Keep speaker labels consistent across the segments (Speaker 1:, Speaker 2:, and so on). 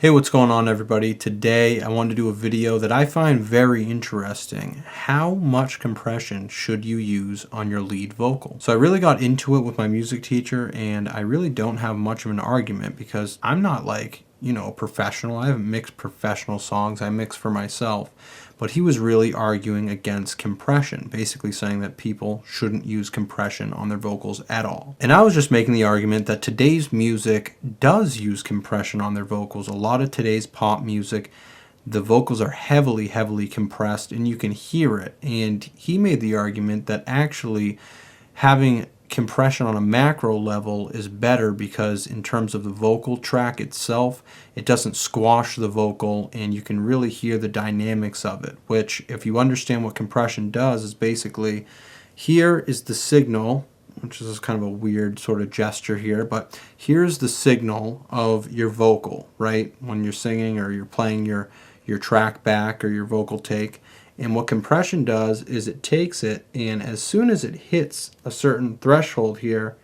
Speaker 1: Hey, what's going on everybody? Today I wanted to do a video that I find very interesting. How much compression should you use on your lead vocal? So I really got into it with my music teacher, and I really don't have much of an argument because I'm not like, a professional. I haven't mixed professional songs. I mix for myself. But he was really arguing against compression, basically saying that people shouldn't use compression on their vocals at all. And I was just making the argument that today's music does use compression on their vocals. A lot of today's pop music, the vocals are heavily, heavily compressed, and you can hear it. And he made the argument that actually having compression on a macro level is better because in terms of the vocal track itself, it doesn't squash the vocal and you can really hear the dynamics of it, which if you understand what compression does is basically here is the signal, which is kind of a weird sort of gesture here, but here's the signal of your vocal, right? When you're singing or you're playing your track back or your vocal take. And what compression does is it takes it, and as soon as it hits a certain threshold here,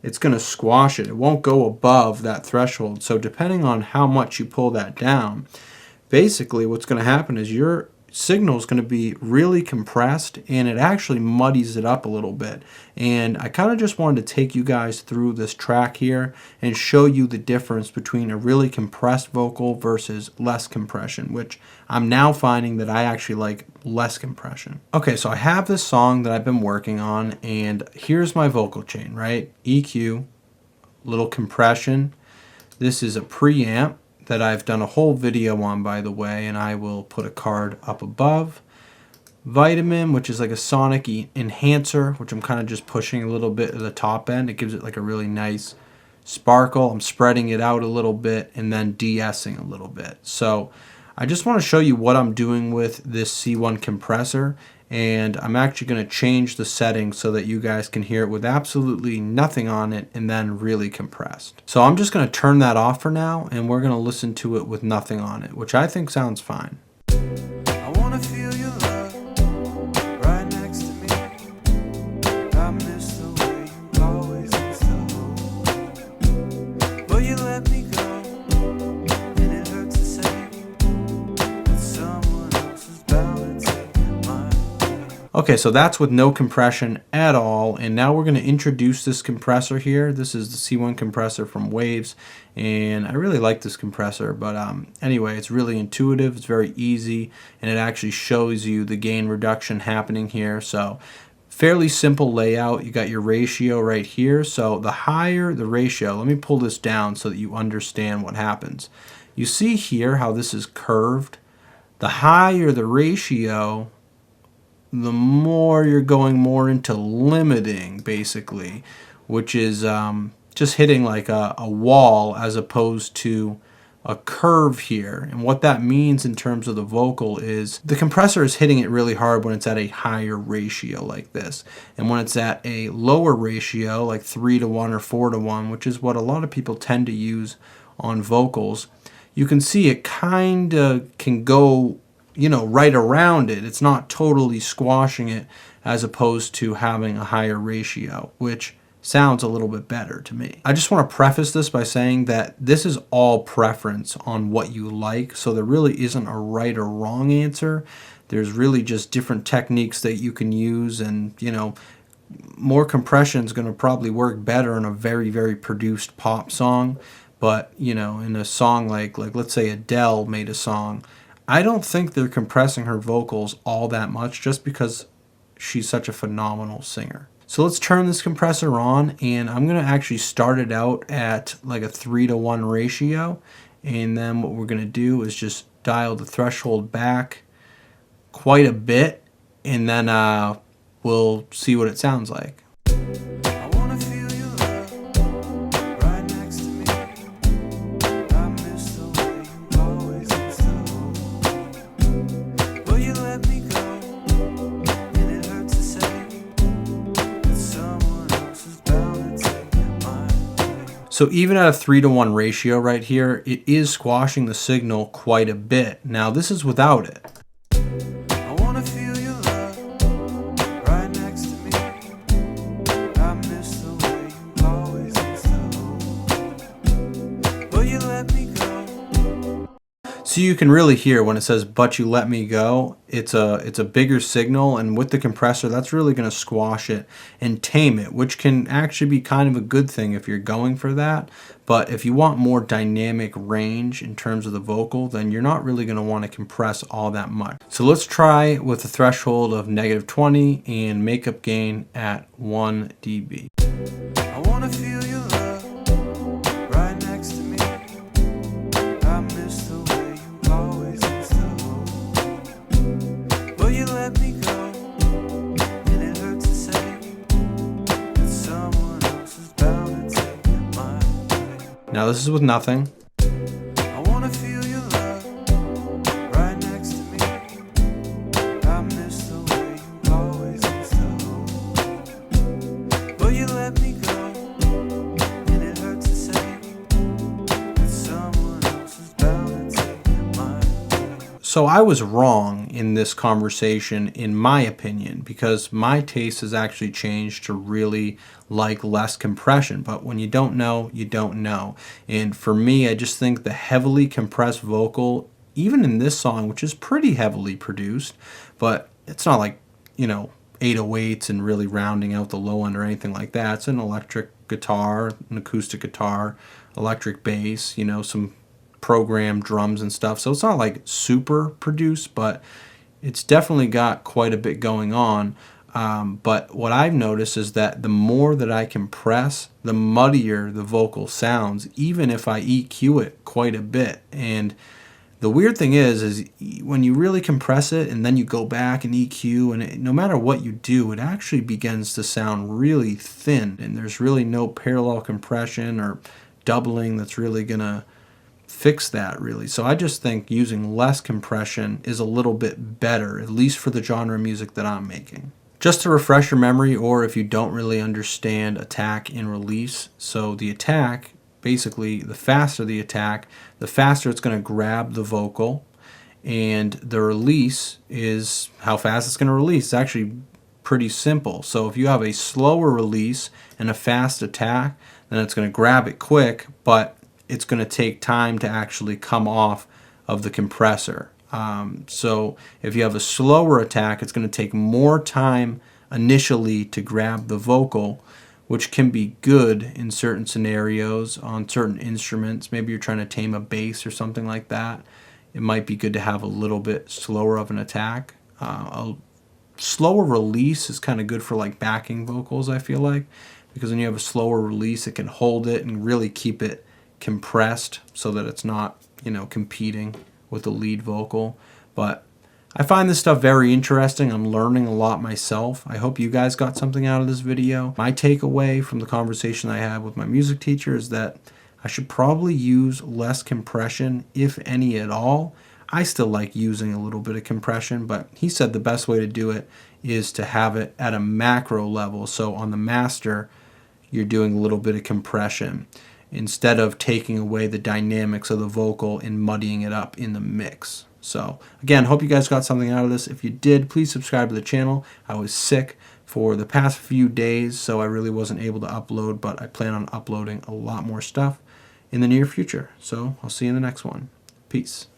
Speaker 1: it's going to squash it. It won't go above that threshold. So depending on how much you pull that down, basically what's going to happen is your signal is going to be really compressed, and it actually muddies it up a little bit. And I kind of just wanted to take you guys through this track here and show you the difference between a really compressed vocal versus less compression, which I'm now finding that I actually like less compression. Okay, so I have this song that I've been working on, and here's my vocal chain, right? EQ, little compression. This is a preamp that I've done a whole video on, by the way, and I will put a card up above. Vitamin, which is like a sonic enhancer, which I'm kind of just pushing a little bit at the top end. It gives it like a really nice sparkle. I'm spreading it out a little bit and then de-essing a little bit. So I just want to show you what I'm doing with this C1 compressor, and I'm actually going to change the settings so that you guys can hear it with absolutely nothing on it and then really compressed. So I'm just going to turn that off for now, and we're going to listen to it with nothing on it, which I think sounds fine.
Speaker 2: I wanna feel your love right next to me. I miss the way you always used to hold me. But you let me go, and it hurts to say that someone else is bound to take my place.
Speaker 1: Okay, so that's with no compression at all, and now we're going to introduce this compressor here. This is the C1 compressor from Waves, and I really like this compressor, but anyway, it's really intuitive, it's very easy, and it actually shows you the gain reduction happening here. So fairly simple layout. You got your ratio right here, so the higher the ratio, let me pull this down so that you understand what happens. You see here how this is curved? The higher the ratio, the more you're going more into limiting, basically, which is just hitting like a wall as opposed to a curve here. And what that means in terms of the vocal is the compressor is hitting it really hard when it's at a higher ratio like this. And when it's at a lower ratio, like 3:1 or 4:1, which is what a lot of people tend to use on vocals, you can see it kind of can go right around it. It's not totally squashing it as opposed to having a higher ratio, which sounds a little bit better to me. I just want to preface this by saying that this is all preference on what you like, so there really isn't a right or wrong answer. There's really just different techniques that you can use, and more compression is going to probably work better in a very, very produced pop song, but in a song like let's say Adele made a song, I don't think they're compressing her vocals all that much just because she's such a phenomenal singer. So let's turn this compressor on, and I'm going to actually start it out at like a 3:1 ratio, and then what we're going to do is just dial the threshold back quite a bit, and then we'll see what it sounds like.
Speaker 2: I wanna feel your love right next to me. I miss the way you always used to hold me. But you let me go, and it hurts to say that someone else is bound to take my place.
Speaker 1: So even at a 3:1 ratio right here, it is squashing the signal quite a bit. Now this is without it.
Speaker 2: I wanna feel your love right next to me. I miss the way you always used to hold me. But you let me go,
Speaker 1: So you can really hear when it says "but you let me go," it's a bigger signal, and with the compressor that's really going to squash it and tame it, which can actually be kind of a good thing if you're going for that. But if you want more dynamic range in terms of the vocal, then you're not really going to want to compress all that much. So let's try with a threshold of -20 and makeup gain at 1 dB.
Speaker 2: I wanna feel your love right next to me. I miss the way you always used to hold me. But you let me go, and it hurts to say that someone else is bound to take my place.
Speaker 1: Now this is with nothing.
Speaker 2: I wanna feel your love right next to me. I miss the way you always used to hold me. But you let me go, and it hurts to say that someone else is bound to take my place.
Speaker 1: So I was wrong in this conversation, in my opinion, because my taste has actually changed to really like less compression. But when you don't know, you don't know. And for me, I just think the heavily compressed vocal, even in this song, which is pretty heavily produced, but it's not like, 808s and really rounding out the low end or anything like that. It's an electric guitar, an acoustic guitar, electric bass, some programmed drums and stuff. So it's not like super produced, but it's definitely got quite a bit going on. But what I've noticed is that the more that I compress, the muddier the vocal sounds, even if I EQ it quite a bit. And the weird thing is when you really compress it and then you go back and EQ, and no matter what you do, it actually begins to sound really thin, and there's really no parallel compression or doubling that's really gonna fix that, really. So I just think using less compression is a little bit better, at least for the genre of music that I'm making. Just to refresh your memory, or if you don't really understand attack and release, so the attack, basically the faster the attack, the faster it's going to grab the vocal, and the release is how fast it's going to release. It's actually pretty simple. So if you have a slower release and a fast attack, then it's going to grab it quick, but it's going to take time to actually come off of the compressor. So if you have a slower attack, it's going to take more time initially to grab the vocal, which can be good in certain scenarios on certain instruments. Maybe you're trying to tame a bass or something like that. It might be good to have a little bit slower of an attack. A slower release is kind of good for like backing vocals, I feel like, because when you have a slower release, it can hold it and really keep it compressed so that it's not, competing with the lead vocal. But I find this stuff very interesting. I'm learning a lot myself. I hope you guys got something out of this video. My takeaway from the conversation I had with my music teacher is that I should probably use less compression, if any at all. I still like using a little bit of compression, but he said the best way to do it is to have it at a macro level. So on the master, you're doing a little bit of compression instead of taking away the dynamics of the vocal and muddying it up in the mix. So again, hope you guys got something out of this. If you did, please subscribe to the channel. I was sick for the past few days, so I really wasn't able to upload, but I plan on uploading a lot more stuff in the near future. So I'll see you in the next one. Peace.